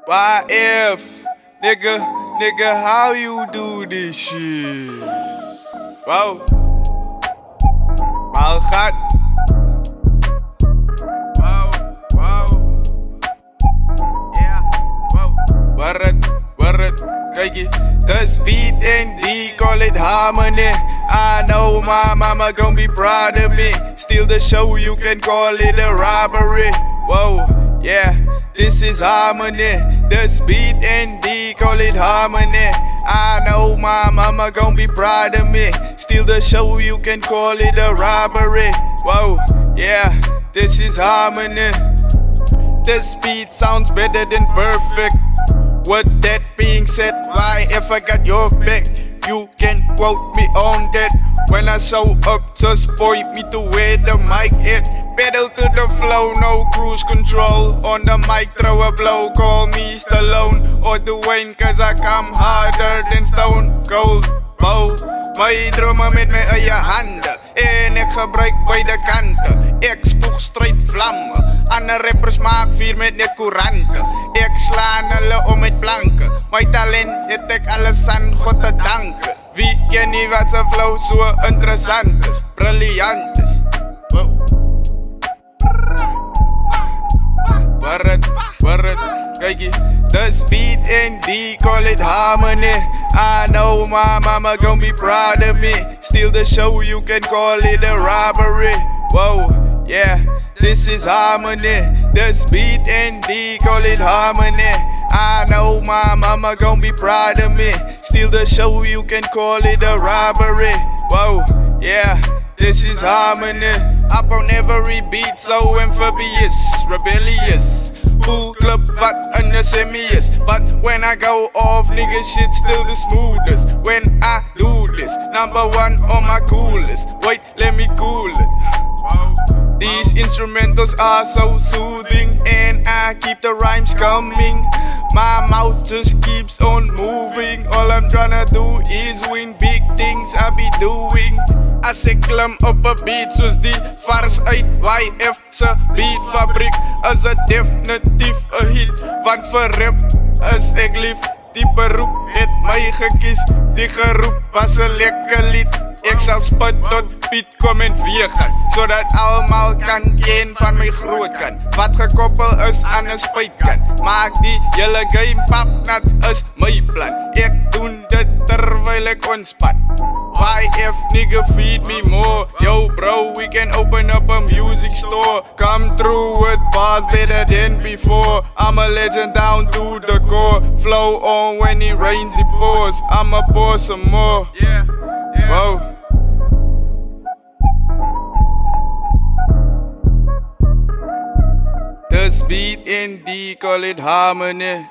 YF, nigga, how you do this shit? Wow, mal gaat. Wow, yeah, wow. Word, kijk je, this beat and D, call it harmony. I know my mama gon' be proud of me. Steal the show, you can call it a robbery. Whoa, yeah, this is harmony. This beat and D, call it harmony. I know my mama gon' be proud of me. Steal the show, you can call it a robbery. Whoa, yeah, this is harmony. This beat sounds better than perfect. With that being said, why if I got your back, you can quote me on that. When I show up, just point me to where the mic is. Pedal to the flow, no cruise control. On the mic, throw a blow, call me Stallone or Dwayne, cause I come harder than Stone Cold. Wow, my drummen met mijn eie handen en ik gebruik beide kanten. Ik spoeg straight vlammen, ander rappers maak vier met net couranten. Ik slaan hulle om met planken, mijn talent het ik alles aan God te danken. Wie ken niet wat zijn flow zo interessant is, briljant is. Wow. Word, kijk je, this beat and D, call it harmony. I know my mama gon' be proud of me. Steal the show, you can call it a robbery. Whoa, yeah, this is harmony. This beat and D, call it harmony. I know my mama gon' be proud of me. Steal the show, you can call it a robbery. Whoa, yeah, this is harmony. Up on every beat, so amphibious, rebellious. Full club wat een semi is. But when I go off, nigga shit still the smoothest. When I do this, number one on my coolest. Wait, let me cool it. These instrumentals are so soothing, and I keep the rhymes coming. My mouth just keeps on moving. All I'm tryna do is win big things I be doing. As ek klim op 'n beat soos die vars uit YF se beatfabriek, is dit definitief 'n hit. Want vir rap is ek lief. Die beroep het my gekies. Die geroep was 'n lekker lied. Ek sal spit tot Piet kom en weer gaan, sodat almal kan ken van my groot kan. Wat gekoppel is aan 'n spuitkan, maak die hele game papnat is my plan. Ek doen dit terwyl ek ontspan. YF nigga feed me more. Yo bro, we can open up a music store. Come through with bars better than before. I'm a legend down to the core. Flow on when it rains it pours. I'ma pour some more. Yeah. Whoa. This beat and D, call it harmony.